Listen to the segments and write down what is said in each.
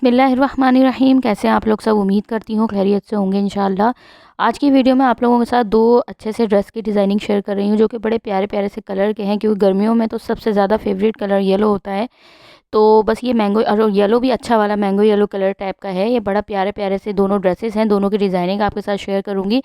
बिस्मिल्लाहिर्रहमानिर्रहीम। कैसे हैं आप लोग सब? उम्मीद करती हूँ खैरियत से होंगे इंशाल्लाह। आज की वीडियो में आप लोगों के साथ 2 अच्छे से ड्रेस की डिज़ाइनिंग शेयर कर रही हूँ, जो कि बड़े प्यारे-प्यारे से कलर के हैं, क्योंकि गर्मियों में तो सबसे ज़्यादा फेवरेट कलर येलो होता है। तो बस ये मैंगो और येलो भी अच्छा वाला मैंगो येलो कलर टाइप का है। ये बड़ा प्यारे-प्यारे से दोनों ड्रेसेस हैं, दोनों की डिज़ाइनिंग आपके साथ शेयर करूँगी,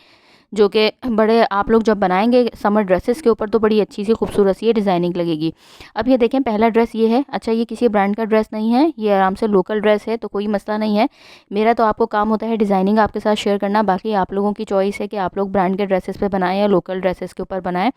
जो कि बड़े आप लोग जब बनाएंगे समर ड्रेसेस के ऊपर तो बड़ी अच्छी सी खूबसूरत सी ये डिज़ाइनिंग लगेगी। अब ये देखें, पहला ड्रेस ये है। अच्छा, ये किसी ब्रांड का ड्रेस नहीं है, ये आराम से लोकल ड्रेस है, तो कोई मसला नहीं है। मेरा तो आपको काम होता है डिज़ाइनिंग आपके साथ शेयर करना, बाकी आप लोगों की चॉइस है कि आप लोग ब्रांड के ड्रेसेस पे बनाएं या लोकल ड्रेसेस के ऊपर बनाएं।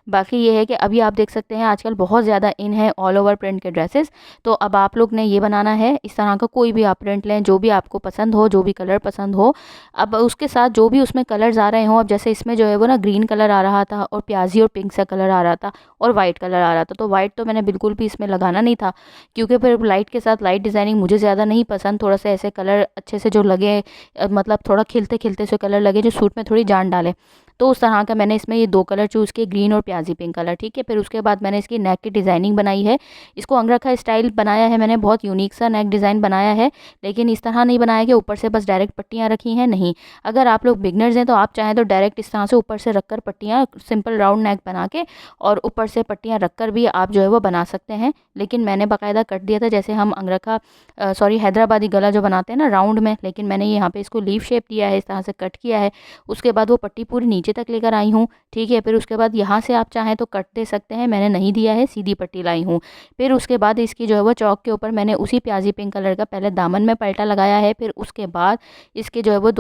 बाकी ये है कि अभी आप देख सकते हैं आजकल बहुत ज़्यादा इन है ऑल ओवर प्रिंट के ड्रेसेस। तो अब आप लोग ने ये बनाना है, इस तरह का कोई भी आप प्रिंट लें, जो भी आपको पसंद हो, जो भी कलर पसंद हो। अब उसके साथ जो भी उसमें कलर्स आ रहे हों, अब जैसे इसमें जो है वो ना ग्रीन कलर आ रहा था और प्याजी और पिंक सा कलर आ रहा था और वाइट कलर आ रहा था। तो वाइट तो मैंने बिल्कुल भी इसमें लगाना नहीं था, क्योंकि फिर लाइट के साथ लाइट डिज़ाइनिंग मुझे ज़्यादा नहीं पसंद। थोड़ा सा ऐसे कलर अच्छे से जो लगे, मतलब थोड़ा खिलते खिलते से कलर लगे, जो सूट में थोड़ी जान डाले। तो उस तरह का मैंने इसमें ये 2 कलर चूज़ किए, ग्रीन और प्याजी पिंक कलर। ठीक है, फिर उसके बाद मैंने इसकी नेक की डिज़ाइनिंग बनाई है। इसको अंगरखा स्टाइल बनाया है मैंने, बहुत यूनिक सा नेक डिज़ाइन बनाया है, लेकिन इस तरह नहीं बनाया कि ऊपर से बस डायरेक्ट पट्टियाँ रखी हैं, नहीं। अगर आप लोग बिगनर्स हैं तो आप चाहें तो डायरेक्ट इस तरह से ऊपर से रखकर पट्टियाँ सिंपल राउंड नेक बना के और ऊपर से पट्टियाँ रखकर भी आप जो है वो बना सकते हैं। लेकिन मैंने बाकायदा कट दिया था, जैसे हम अंगरखा हैदराबादी गला जो बनाते हैं ना राउंड में, लेकिन मैंने यहाँ पे इसको लीफ शेप दिया है, इस तरह से कट किया है। उसके बाद वो पट्टी पूरी नीचे तक लेकर आई हूँ। ठीक है, फिर उसके बाद यहाँ से आप चाहें तो कट दे सकते हैं, मैंने नहीं दिया है, सीधी पट्टी लाई हूँ। फिर उसके बाद इसकी जो है वो चौक के ऊपर मैंने उसी प्याजी पिंक कलर का पहले दामन में पलटा लगाया है। फिर उसके बाद इसके जो है वो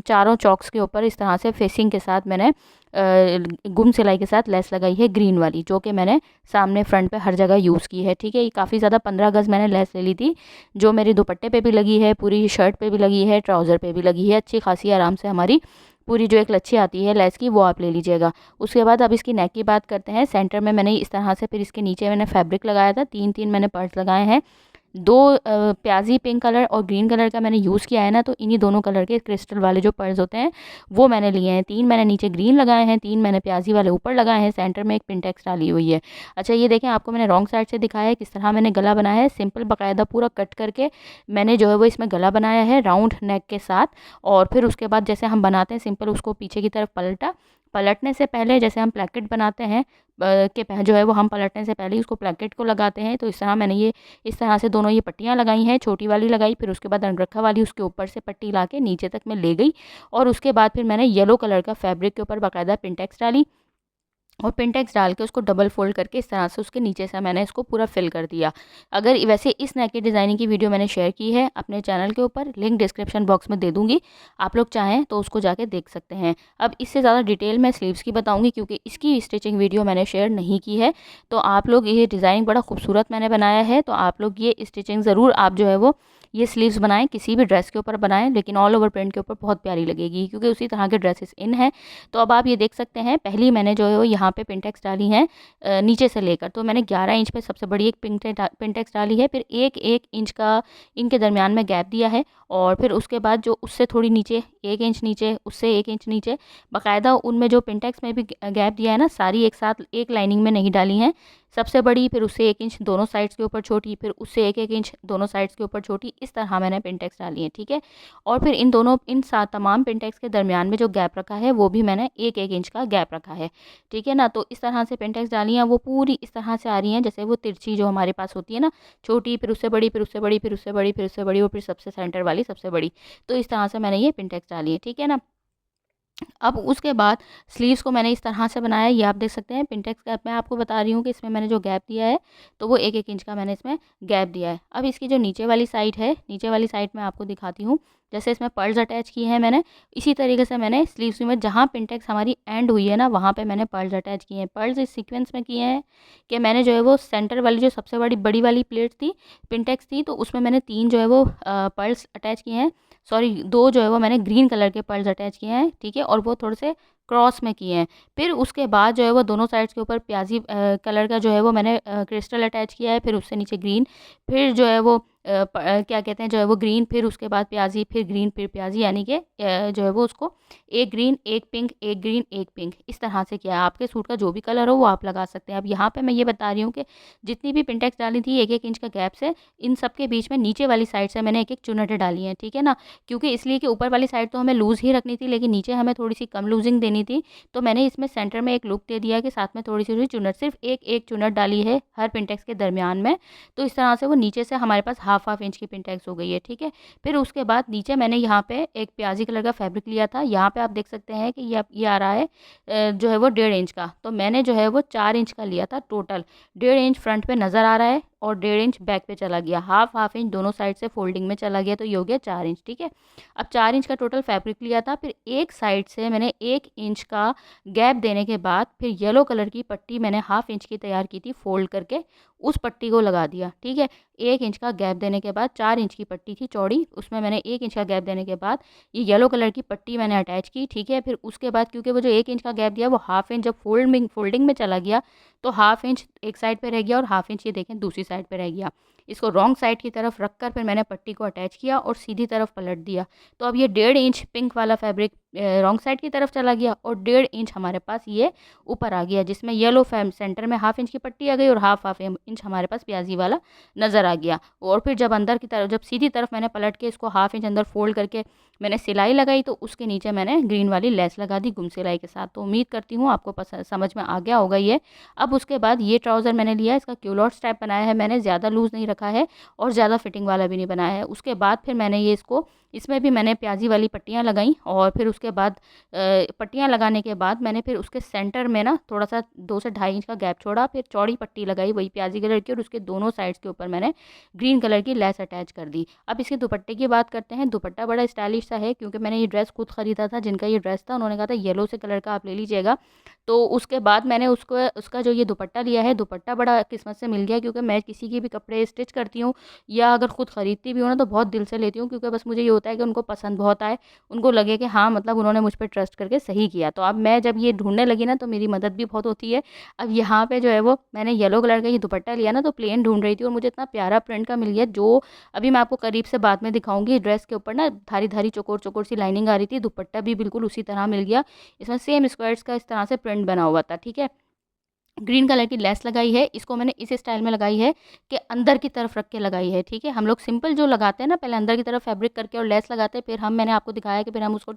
चारों चौक्स के ऊपर इस तरह से फेसिंग के साथ मैंने गुम सिलाई के साथ लेस लगाई है ग्रीन वाली, जो कि मैंने सामने फ्रंट पे हर जगह यूज़ की है। ठीक है, ये काफ़ी ज़्यादा 15 गज़ मैंने लेस ले ली थी, जो मेरी दुपट्टे पे भी लगी है, पूरी शर्ट पे भी लगी है, ट्राउज़र पे भी लगी है, अच्छी खासी आराम से हमारी पूरी जो एक लच्छी आती है लेस की, वो आप ले लीजिएगा। उसके बाद अब इसकी नेक की बात करते हैं। सेंटर में मैंने इस तरह से, फिर इसके नीचे मैंने फैब्रिक लगाया था, 3-3 मैंने पर्स लगाए हैं। 2 प्याजी पिंक कलर और ग्रीन कलर का मैंने यूज़ किया है ना, तो इन्हीं दोनों कलर के क्रिस्टल वाले जो पर्स होते हैं वो मैंने लिए हैं। 3 मैंने नीचे ग्रीन लगाए हैं, 3 मैंने प्याजी वाले ऊपर लगाए हैं, सेंटर में एक पिंटेक्स डाली हुई है। अच्छा, ये देखें, आपको मैंने रॉन्ग साइड से दिखाया है किस तरह मैंने गला बनाया है। सिंपल बाकायदा पूरा कट करके मैंने जो है वो इसमें गला बनाया है राउंड नेक के साथ। और फिर उसके बाद जैसे हम बनाते हैं सिंपल, उसको पीछे की तरफ पलटा। पलटने से पहले जैसे हम प्लेकेट बनाते हैं जो है वो हम पलटने से पहले ही उसको प्लेकेट को लगाते हैं। तो इस तरह मैंने ये इस तरह से दोनों ये पट्टियाँ लगाई हैं, छोटी वाली लगाई, फिर उसके बाद अंगरखा वाली उसके ऊपर से पट्टी ला के नीचे तक मैं ले गई। और उसके बाद फिर मैंने येलो कलर का फैब्रिक के ऊपर बाकायदा पिंटेक्स डाली और पिंटेक्स डाल के उसको डबल फोल्ड करके इस तरह से उसके नीचे से मैंने इसको पूरा फिल कर दिया। अगर वैसे इस नेक की डिज़ाइनिंग की वीडियो मैंने शेयर की है अपने चैनल के ऊपर, लिंक डिस्क्रिप्शन बॉक्स में दे दूँगी, आप लोग चाहें तो उसको जाके देख सकते हैं। अब इससे ज़्यादा डिटेल मैं स्लीव्स की बताऊँगी, क्योंकि इसकी स्टिचिंग वीडियो मैंने शेयर नहीं की है। तो आप लोग, ये डिज़ाइनिंग बड़ा खूबसूरत मैंने बनाया है, तो आप लोग ये स्टिचिंग ज़रूर आप जो है वो ये स्लीव्स बनाएं, किसी भी ड्रेस के ऊपर बनाएं, लेकिन ऑल ओवर प्रिंट के ऊपर बहुत प्यारी लगेगी, क्योंकि उसी तरह के ड्रेसेस इन हैं। तो अब आप ये देख सकते हैं, पहली मैंने जो है वो यहाँ पे पिंटेक्स डाली हैं नीचे से लेकर, तो मैंने 11 इंच पे सबसे बड़ी एक पिंटेक्स डाली है। फिर 1-1 इंच का इनके दरमियान में गैप दिया है। और फिर उसके बाद जो उससे थोड़ी नीचे 1 इंच नीचे, उससे 1 इंच नीचे, बाकायदा उनमें जो पिंटेक्स में भी गैप दिया है ना, सारी एक साथ एक लाइनिंग में नहीं डाली हैं। सबसे बड़ी, फिर उससे 1 इंच दोनों साइड्स के ऊपर छोटी, फिर उससे 1-1 इंच दोनों साइड्स के ऊपर छोटी, इस तरह मैंने पिंटेक्स डाली है। ठीक है, और फिर इन सात तमाम पिंटेक्स के दरमियान में जो गैप रखा है वो भी मैंने 1-1 इंच का गैप रखा है। ठीक है ना, तो इस तरह से पिंटेक्स डाली हैं, वो पूरी इस तरह से आ रही हैं जैसे वो तिरछी जो हमारे पास होती है ना, छोटी, फिर उससे बड़ी, फिर उससे बड़ी, फिर उससे बड़ी, फिर उससे बड़ी, और फिर सबसे सेंटर वाली सबसे बड़ी। तो इस तरह से मैंने ये पिंटेक्स डाली है। ठीक है ना, अब उसके बाद स्लीव्स को मैंने इस तरह से बनाया है, ये आप देख सकते हैं। पिंटेक्स गैप मैं आपको बता रही हूँ कि इसमें मैंने जो गैप दिया है, तो वो 1-1 इंच का मैंने इसमें गैप दिया है। अब इसकी जो नीचे वाली साइड है, नीचे वाली साइड मैं आपको दिखाती हूँ। जैसे इसमें पर्ल्स अटैच किए हैं मैंने, इसी तरीके से मैंने स्लीव्स में जहाँ पिंटेक्स हमारी एंड हुई है ना, वहाँ पे मैंने पर्ल्स अटैच किए हैं। पर्ल्स इस सीक्वेंस में किए हैं कि मैंने जो है वो सेंटर वाली जो सबसे बड़ी वाली प्लेट थी, पिंटेक्स थी, तो उसमें मैंने 3 जो है वो पर्ल्स अटैच किए हैं। सॉरी, 2 जो है वो मैंने ग्रीन कलर के पर्ल्स अटैच किए हैं। ठीक है, और वो थोड़े से क्रॉस में किए हैं। फिर उसके बाद जो है वो दोनों साइड्स के ऊपर प्याजी कलर का जो है वो मैंने क्रिस्टल अटैच किया है, फिर उससे नीचे ग्रीन, फिर जो है वो क्या कहते हैं जो है वो ग्रीन, फिर उसके बाद प्याजी, फिर ग्रीन, फिर प्याजी, यानी कि जो है वो उसको एक ग्रीन एक पिंक, एक ग्रीन एक पिंक, इस तरह से किया है। आपके सूट का जो भी कलर हो वो आप लगा सकते हैं। अब यहाँ पे मैं ये बता रही हूँ कि जितनी भी पिंटेक्स डाली थी 1-1 इंच का गैप से, इन सब के बीच में नीचे वाली साइड से मैंने 1-1 चुनटें डाली हैं, ठीक है ना। क्योंकि इसलिए कि ऊपर वाली साइड तो हमें लूज़ ही रखनी थी, लेकिन नीचे हमें थोड़ी सी कम लूजिंग देनी थी। तो मैंने इसमें सेंटर में एक लुक दे दिया कि साथ में थोड़ी सी चुनट, सिर्फ एक चुनट डाली है हर पिंटेक्स के दरमियान में। तो इस तरह से वो नीचे से हमारे पास हाफ इंच की पिंटेक्स हो गई है, ठीक है। फिर उसके बाद नीचे मैंने यहाँ पे एक प्याजी कलर का फैब्रिक लिया था। यहाँ पे आप देख सकते हैं कि ये आ रहा है जो है वो 1.5 इंच का। तो मैंने जो है वो 4 इंच का लिया था टोटल। 1.5 इंच फ्रंट पे नज़र आ रहा है और 1.5 इंच बैक पे चला गया, हाफ इंच दोनों साइड से फोल्डिंग में चला गया, तो ये हो गया 4 इंच, ठीक है। अब 4 इंच का टोटल फैब्रिक लिया था। फिर एक साइड से मैंने 1 इंच का गैप देने के बाद फिर येलो कलर की पट्टी मैंने हाफ इंच की तैयार की थी, फोल्ड करके उस पट्टी को लगा दिया, ठीक है। 1 इंच का गैप देने के बाद 4 इंच की पट्टी थी चौड़ी, उसमें मैंने 1 इंच का गैप देने के बाद ये येलो कलर की पट्टी मैंने अटैच की, ठीक है। फिर उसके बाद क्योंकि वो जो 1 इंच का गैप दिया वो हाफ इंच जब फोल्डिंग में चला गया, तो हाफ इंच एक साइड पे रह गया और हाफ इंच ये देखें दूसरी साइड पे रह गया। इसको रॉन्ग साइड की तरफ रख कर फिर मैंने पट्टी को अटैच किया और सीधी तरफ पलट दिया। तो अब ये 1.5 इंच पिंक वाला फैब्रिक रॉन्ग साइड की तरफ चला गया और 1.5 इंच हमारे पास ये ऊपर आ गया, जिसमें येलो सेंटर में हाफ इंच की पट्टी आ गई और हाफ इंच हमारे पास प्याजी वाला नज़र आ गया। और फिर जब अंदर की तरफ, जब सीधी तरफ मैंने पलट के इसको हाफ इंच अंदर फोल्ड करके मैंने सिलाई लगाई, तो उसके नीचे मैंने ग्रीन वाली लेस लगा दी गुम सिलाई के साथ। तो उम्मीद करती हूँ आपको समझ में आ गया होगा ये। अब उसके बाद ये ट्राउज़र मैंने लिया, इसका क्यूलॉट स्ट्रैप बनाया है मैंने, ज़्यादा लूज़ नहीं रखा है और ज़्यादा फिटिंग वाला भी नहीं बनाया है। उसके बाद फिर मैंने ये इसको, इसमें भी मैंने प्याजी वाली पट्टियाँ लगाई और फिर उसके बाद पट्टियाँ लगाने के बाद मैंने फिर उसके सेंटर में ना थोड़ा सा 2 से 2.5 इंच का गैप छोड़ा, फिर चौड़ी पट्टी लगाई वही प्याजी कलर की और उसके दोनों साइड्स के ऊपर मैंने ग्रीन कलर की लेस अटैच कर दी। अब इसके दुपट्टे की बात करते हैं। दुपट्टा बड़ा स्टाइलिश सा है, क्योंकि मैंने ये ड्रेस खुद ख़रीदा था, जिनका ये ड्रेस था उन्होंने कहा था येलो से कलर का आप ले लीजिएगा। तो उसके बाद मैंने उसका जो ये दुपट्टा लिया है, दुपट्टा बड़ा किस्मत से मिल गया, क्योंकि मैं किसी के भी कपड़े स्टिच करती हूँ या अगर खुद ख़रीदती भी हूँ ना तो बहुत दिल से लेती हूँ, क्योंकि बस मुझे ये होता है कि उनको पसंद बहुत आए, उनको लगे कि हाँ मतलब उन्होंने मुझ पर ट्रस्ट करके सही किया। तो अब मैं जब ये ढूंढने लगी ना तो मेरी मदद भी बहुत होती है। अब यहाँ पे जो है वो मैंने येलो कलर का ये दुपट्टा लिया ना, तो प्लेन ढूंढ रही थी और मुझे इतना प्यारा प्रिंट का मिल गया, जो अभी मैं आपको करीब से बाद में दिखाऊंगी। ड्रेस के ऊपर ना धारी धारी चौकोर चौकोर सी लाइनिंग आ रही थी, दुपट्टा भी बिल्कुल उसी तरह मिल गया, इसमें सेम स्क्वायर्स का इस तरह से प्रिंट बना हुआ था, ठीक है। ग्रीन कलर की लेस लगाई है, इसको मैंने इस स्टाइल में लगाई है कि अंदर की तरफ रख के लगाई है, ठीक है। हम लोग सिंपल जो लगाते हैं ना, पहले अंदर की तरफ फैब्रिक करके और लेस लगाते हैं, फिर मैंने आपको दिखाया कि फिर हम उसको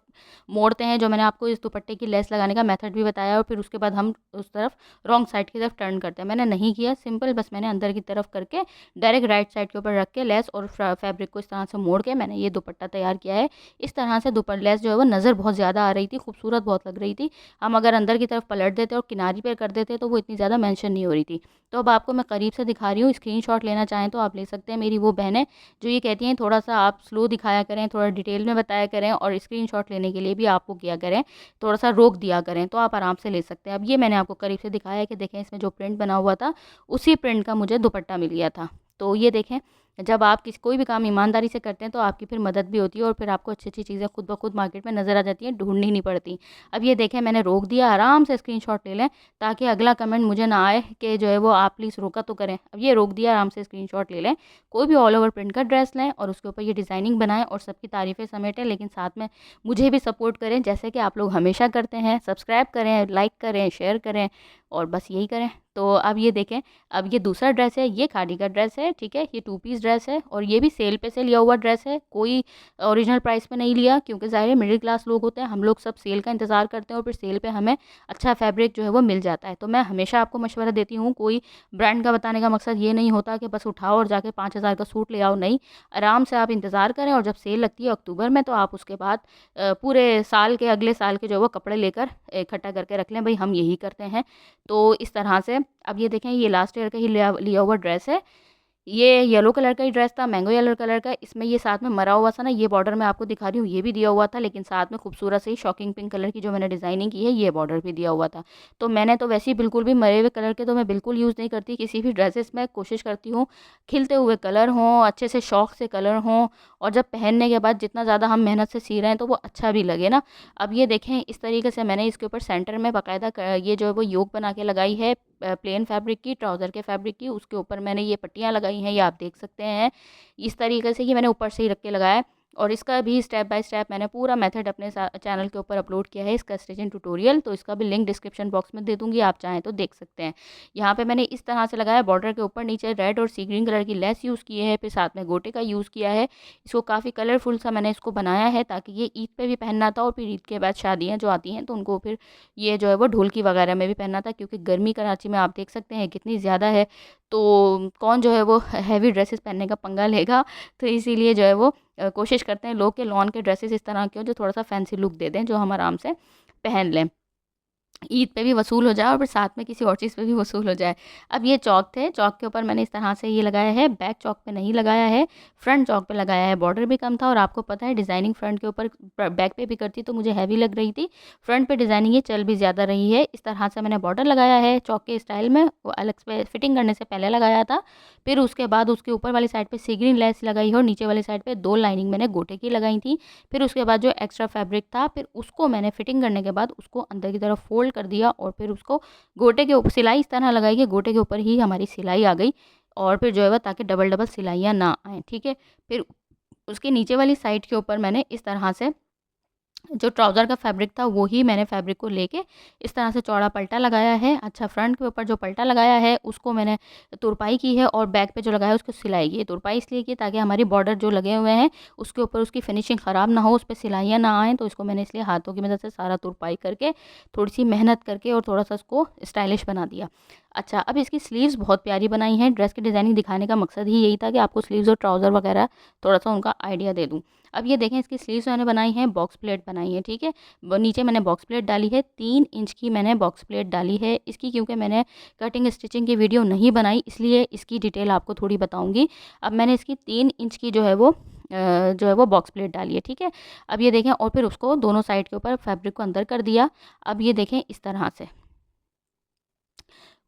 मोड़ते हैं, जो मैंने आपको इस दुपट्टे की लेस लगाने का मेथड भी बताया, और फिर उसके बाद हम उस तरफ रॉन्ग साइड की तरफ टर्न करते हैं। मैंने नहीं किया, सिंपल बस मैंने अंदर की तरफ करके डायरेक्ट राइट साइड के ऊपर रख के लेस और फैब्रिक को इस तरह से मोड़ के मैंने ये दुपट्टा तैयार किया है। इस तरह से लेस जो है वो नज़र बहुत ज़्यादा आ रही थी, खूबसूरत बहुत लग रही थी। हम अगर अंदर की तरफ पलट देते और किनारी पर कर देते तो वो इतनी ज़्यादा मेंशन नहीं हो रही थी। तो अब आपको मैं करीब से दिखा रही हूँ, स्क्रीनशॉट लेना चाहें तो आप ले सकते हैं। मेरी वो बहनें जो ये कहती हैं थोड़ा सा आप स्लो दिखाया करें, थोड़ा डिटेल में बताया करें और स्क्रीनशॉट लेने के लिए भी आपको किया करें, थोड़ा सा रोक दिया करें, तो आप आराम से ले सकते हैं। अब ये मैंने आपको करीब से दिखाया है कि देखें इसमें जो प्रिंट बना हुआ था उसी प्रिंट का मुझे दुपट्टा मिल गया था। तो ये देखें, जब आप कोई भी काम ईमानदारी से करते हैं तो आपकी फिर मदद भी होती है और फिर आपको अच्छी-अच्छी चीज़ें खुद ब खुद मार्केट में नज़र आ जाती हैं, ढूँढनी नहीं पड़ती। अब ये देखें मैंने रोक दिया, आराम से स्क्रीनशॉट ले लें ताकि अगला कमेंट मुझे ना आए कि जो है वो आप प्लीज़ रोका तो करें। अब ये रोक दिया, आराम से स्क्रीनशॉट ले लें। कोई भी ऑल ओवर प्रिंट का ड्रेस लें और उसके ऊपर ये डिज़ाइनिंग बनाएँ और सबकी तारीफ़ें समेटें, लेकिन साथ में मुझे भी सपोर्ट करें जैसे कि आप लोग हमेशा करते हैं। सब्सक्राइब करें, लाइक करें, शेयर करें और बस यही करें। तो अब ये देखें, अब ये दूसरा ड्रेस है, ये खादी का ड्रेस है, ठीक है। ये 2 पीस ड्रेस है और ये भी सेल पे से लिया हुआ ड्रेस है, कोई ओरिजिनल प्राइस पे नहीं लिया, क्योंकि ज़ाहिर है मिडिल क्लास लोग होते हैं, हम लोग सब सेल का इंतज़ार करते हैं और फिर सेल पे हमें अच्छा फैब्रिक जो है वो मिल जाता है। तो मैं हमेशा आपको मशवरा देती हूँ, कोई ब्रांड का बताने का मकसद ये नहीं होता कि बस उठाओ और जाके 5,000 का सूट ले आओ, नहीं। आराम से आप इंतज़ार करें और जब सेल लगती है अक्टूबर में, तो आप उसके बाद पूरे साल के, अगले साल के जो है वो कपड़े लेकर इकट्ठा करके रख लें, भई हम यही करते हैं। तो इस तरह से अब ये देखें, ये लास्ट ईयर का ही लिया हुआ ड्रेस है। ये येलो कलर का ही ड्रेस था, मैंगो येलो कलर का। इसमें ये साथ में मरा हुआ था ना, ये बॉर्डर मैं आपको दिखा रही हूँ, ये भी दिया हुआ था, लेकिन साथ में खूबसूरत से शॉकिंग पिंक कलर की जो मैंने डिज़ाइनिंग की है, ये बॉर्डर भी दिया हुआ था। तो मैंने तो वैसे ही बिल्कुल भी मरे हुए कलर के तो मैं बिल्कुल यूज़ नहीं करती किसी भी ड्रेसेस में। कोशिश करती हूँ खिलते हुए कलर हों, अच्छे से शौक से कलर हों, और जब पहनने के बाद जितना ज़्यादा हम मेहनत से सी रहे हैं तो वो अच्छा भी लगे ना। अब ये देखें, इस तरीके से मैंने इसके ऊपर सेंटर में बाकायदा ये जो है वो योक बना के लगाई है प्लेन फैब्रिक की, ट्राउज़र के फैब्रिक की, उसके ऊपर मैंने ये पट्टियाँ लगाई हैं, ये आप देख सकते हैं। इस तरीके से ये मैंने ऊपर से ही रख के लगाया है और इसका भी स्टेप बाय स्टेप मैंने पूरा मेथड अपने चैनल के ऊपर अपलोड किया है, इसका स्टिचिंग ट्यूटोरियल, तो इसका भी लिंक डिस्क्रिप्शन बॉक्स में दे दूँगी, आप चाहें तो देख सकते हैं। यहाँ पे मैंने इस तरह से लगाया बॉर्डर के ऊपर, नीचे रेड और सी ग्रीन कलर की लेस यूज़ की है, फिर साथ में गोटे का यूज़ किया है। इसको काफ़ी कलरफुल सा मैंने इसको बनाया है ताकि ये ईद पे भी पहनना था और फिर ईद के बाद शादियाँ जो आती हैं तो उनको फिर ये जो है वो ढोलकी वगैरह में भी पहनना था, क्योंकि गर्मी कराची में आप देख सकते हैं कितनी ज़्यादा है, तो कौन जो है वो हैवी ड्रेसेस पहनने का पंगा लेगा। तो इसीलिए जो है वो कोशिश करते हैं लोग के लॉन के ड्रेसेस इस तरह के हो जो थोड़ा-सा फैंसी लुक दे दें, जो हम आराम से पहन लें। ईद पे भी वसूल हो जाए और फिर साथ में किसी और चीज़ पे भी वसूल हो जाए। अब ये चौक थे, चौक के ऊपर मैंने इस तरह से ये लगाया है, बैक चौक पे नहीं लगाया है, फ्रंट चौक पे लगाया है। बॉर्डर भी कम था और आपको पता है डिज़ाइनिंग फ्रंट के ऊपर बैक पे भी करती तो मुझे हैवी लग रही थी, फ्रंट पे डिज़ाइनिंग ये चल भी ज़्यादा रही है। इस तरह से मैंने बॉर्डर लगाया है चौक के स्टाइल में, वो अलग से फिटिंग करने से पहले लगाया था। फिर उसके बाद उसके ऊपर वाली साइड पे सी ग्रीन लेस लगाई है और नीचे वाली साइड पे 2 लाइनिंग मैंने गोटे की लगाई थी। फिर उसके बाद जो एक्स्ट्रा फैब्रिक था, फिर उसको मैंने फिटिंग करने के बाद उसको अंदर की तरफ फ़ोल्ड कर दिया और फिर उसको गोटे के ऊपर सिलाई इस तरह लगाई कि गोटे के ऊपर ही हमारी सिलाई आ गई और फिर जो है वो ताकि डबल डबल सिलाइयाँ ना आएँ, ठीक है। फिर उसके नीचे वाली साइड के ऊपर मैंने इस तरह से जो ट्राउज़र का फैब्रिक था वही मैंने फैब्रिक को लेके इस तरह से चौड़ा पल्टा लगाया है। अच्छा, फ्रंट के ऊपर जो पल्टा लगाया है उसको मैंने तुरपाई की है और बैक पे जो लगाया है उसको सिलाई की है। तुरपाई इसलिए की ताकि हमारी बॉर्डर जो लगे हुए हैं उसके ऊपर उसकी फिनिशिंग ख़राब ना हो, उस पे सिलाइयाँ ना आएँ, तो इसको मैंने इसलिए हाथों की मदद से सारा तुरपाई करके थोड़ी-सी मेहनत करके और थोड़ा-सा उसको स्टाइलिश बना दिया। अच्छा, अब इसकी स्लीव्स बहुत प्यारी बनाई हैं। ड्रेस की डिज़ाइनिंग दिखाने का मकसद ही यही था कि आपको स्लीव्स और ट्राउज़र वगैरह थोड़ा-सा उनका आइडिया दे दूँ। अब ये देखें इसकी स्लीव्स मैंने बनाई हैं, बॉक्स प्लेट बनाई है, ठीक है। नीचे मैंने बॉक्स प्लेट डाली है, 3 इंच की मैंने बॉक्स प्लेट डाली है। इसकी क्योंकि मैंने कटिंग स्टिचिंग की वीडियो नहीं बनाई इसलिए इसकी डिटेल आपको थोड़ी बताऊँगी। अब मैंने इसकी 3 इंच की जो है वो बॉक्स प्लेट डाली है, ठीक है। अब ये देखें और फिर उसको दोनों साइड के ऊपर फैब्रिक को अंदर कर दिया। अब ये देखें इस तरह से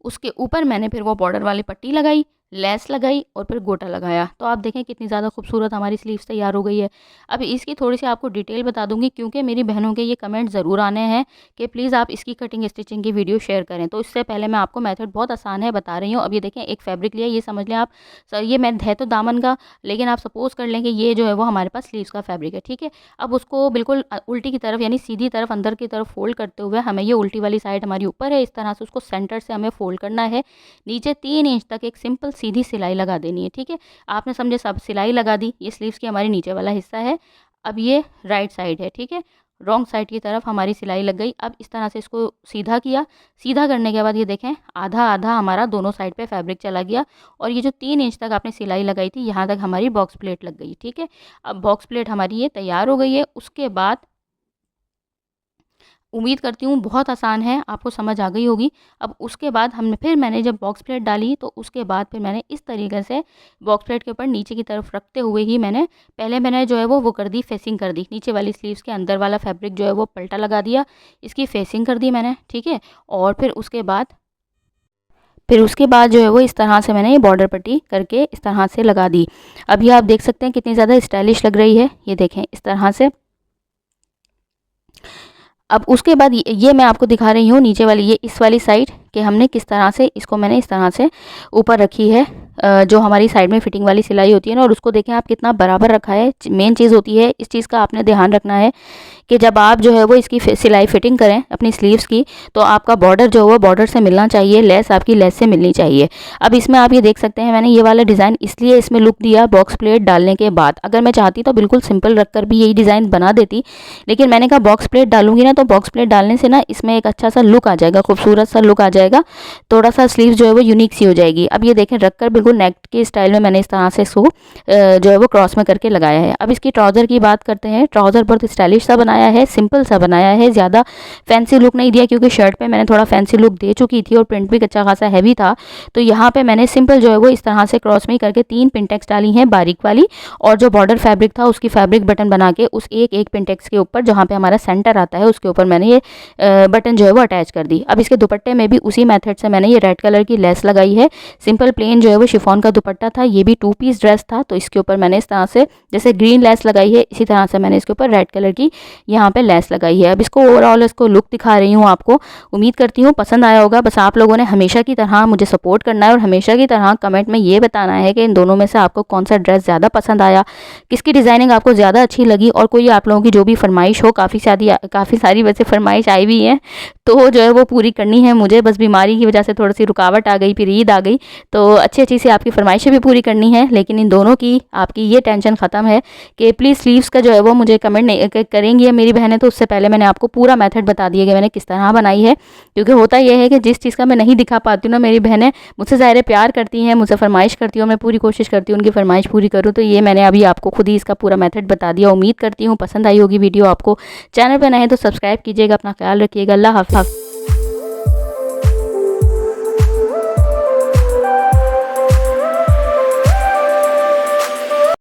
उसके ऊपर मैंने फिर वो बॉर्डर वाली पट्टी लगाई, लेस लगाई और फिर गोटा लगाया। तो आप देखें कितनी ज़्यादा खूबसूरत हमारी स्लीव्स तैयार हो गई है। अब इसकी थोड़ी-सी आपको डिटेल बता दूँगी क्योंकि मेरी बहनों के ये कमेंट ज़रूर आने हैं कि प्लीज़ आप इसकी कटिंग स्टिचिंग की वीडियो शेयर करें। तो इससे पहले मैं आपको मेथड बहुत आसान है बता रही हूँ। अब ये देखें एक फैब्रिक लिया, ये समझ लें आप ये मैं है तो दामन का, लेकिन आप सपोज़ कर लें कि ये जो है वो हमारे पास स्लीव्स का फैब्रिक है, ठीक है। अब उसको बिल्कुल उल्टी की तरफ यानी सीधी तरफ अंदर की तरफ फ़ोल्ड करते हुए हमें ये उल्टी वाली साइड हमारी ऊपर है, इस तरह से उसको सेंटर से हमें फ़ोल्ड करना है। नीचे 3 इंच तक एक सिंपल सीधी सिलाई लगा देनी है, ठीक है। आपने समझे सब सिलाई लगा दी, ये स्लीव्स की हमारी नीचे वाला हिस्सा है। अब ये राइट साइड है, ठीक है। रॉन्ग साइड की तरफ हमारी सिलाई लग गई। अब इस तरह से इसको सीधा किया, सीधा करने के बाद ये देखें आधा-आधा हमारा दोनों साइड पे फैब्रिक चला गया और ये जो 3 इंच तक आपने सिलाई लगाई थी यहाँ तक हमारी बॉक्स प्लेट लग गई, ठीक है। अब बॉक्स प्लेट हमारी ये तैयार हो गई है। उसके बाद उम्मीद करती हूँ बहुत आसान है, आपको समझ आ गई होगी। अब उसके बाद मैंने जब बॉक्स प्लेट डाली तो उसके बाद फिर मैंने इस तरीके से बॉक्स प्लेट के ऊपर नीचे की तरफ रखते हुए ही मैंने जो है वो कर दी, फेसिंग कर दी। नीचे वाली स्लीव्स के अंदर वाला फैब्रिक जो है वो पल्टा लगा दिया, इसकी फेसिंग कर दी मैंने, ठीक है। और फिर उसके बाद जो है वो इस तरह से मैंने ये बॉर्डर पट्टी करके इस तरह से लगा दी। अभी आप देख सकते हैं कितनी ज़्यादा स्टाइलिश लग रही है, ये देखें इस तरह से। अब उसके बाद ये मैं आपको दिखा रही हूँ नीचे वाली ये इस वाली साइड कि हमने किस तरह से इसको मैंने इस तरह से ऊपर रखी है, जो हमारी साइड में फिटिंग वाली सिलाई होती है ना, और उसको देखें आप कितना बराबर रखा है। मेन चीज़ होती है इस चीज़ का आपने ध्यान रखना है कि जब आप जो है वो इसकी सिलाई फिटिंग करें अपनी स्लीव्स की तो आपका बॉर्डर जो है वो बॉर्डर से मिलना चाहिए, लेस आपकी लेस से मिलनी चाहिए। अब इसमें आप ये देख सकते हैं मैंने ये वाला डिज़ाइन इसलिए इसमें लुक दिया बॉक्स प्लेट डालने के बाद। अगर मैं चाहती तो बिल्कुल सिंपल रख कर भी यही डिज़ाइन बना देती, लेकिन मैंने कहा बॉक्स प्लेट डालूंगी ना तो बॉक्स प्लेट डालने से ना इसमें एक अच्छा सा लुक आ जाएगा, खूबसूरत सा लुक आ जाएगा, थोड़ा सा स्लीव जो है वो यूनिक सी हो जाएगी। अब ये देखें रखकर बिल्कुल नेक के स्टाइल में मैंने इस तरह से इसको जो है वो क्रॉस में करके लगाया है। अब इसकी ट्राउज़र की बात करते हैं। ट्राउज़र बहुत स्टाइलिश सा बनाया है, सिंपल सा बनाया है, ज़्यादा फैंसी लुक नहीं दिया क्योंकि शर्ट पे मैंने थोड़ा फैंसी लुक दे चुकी थी और प्रिंट भी अच्छा खासा हैवी था। तो यहाँ पे मैंने सिंपल जो है वो इस तरह से क्रॉस में ही करके 3 पिनटेक्स डाली हैं बारीक वाली, और जो बॉर्डर फैब्रिक था उसकी फैब्रिक बटन बना के उस एक पिनटेक्स के ऊपर जहाँ पे हमारा सेंटर आता है उसके ऊपर मैंने ये बटन जो है वो अटैच कर दी। अब इसके दुपट्टे में भी उसी मेथड से मैंने ये रेड कलर की लेस लगाई है, सिंपल प्लेन जो है वो शिफॉन का दुपट्टा था। ये भी 2 पीस ड्रेस था, तो इसके ऊपर मैंने इस तरह से जैसे ग्रीन लेस लगाई है, इसी तरह से मैंने इसके ऊपर रेड कलर की यहाँ पे लेस लगाई है। अब इसको ओवरऑल इसको लुक दिखा रही हूँ आपको। उम्मीद करती हूँ पसंद आया होगा। बस आप लोगों ने हमेशा की तरह मुझे सपोर्ट करना है और हमेशा की तरह कमेंट में ये बताना है कि इन दोनों में से आपको कौन सा ड्रेस ज़्यादा पसंद आया, किसकी डिज़ाइनिंग आपको ज़्यादा अच्छी लगी, और कोई आप लोगों की जो भी फरमाइश हो, काफ़ी सारी वैसे फरमाइश आई भी है, तो जो है वो पूरी करनी है मुझे। बस बीमारी की वजह से थोड़ी सी रुकावट आ गई, फिर ईद आ गई, तो अच्छी सी आपकी फरमाइशें भी पूरी करनी है। लेकिन इन दोनों की आपकी ये टेंशन ख़त्म है कि प्लीज़ स्लीव्स का जो है वो मुझे कमेंट नहीं करेंगी मेरी बहनें, तो उससे पहले मैंने आपको पूरा मेथड बता दिया कि मैंने किस तरह बनाई है। क्योंकि होता यह है कि जिस चीज़ का मैं नहीं दिखा पाती हूँ ना, मेरी बहनें मुझसे ज़ाहिर प्यार करती हैं, मुझसे फरमाइश करती हूँ, मैं पूरी कोशिश करती हूँ उनकी फरमाइश पूरी करूँ। तो ये मैंने अभी आपको खुद ही इसका पूरा मेथड बता दिया। उम्मीद करती हूँ पसंद आई होगी वीडियो आपको। चैनल पर नए हैं तो सब्सक्राइब कीजिएगा। अपना ख्याल रखिएगा। अल्लाह हाफ़िज़।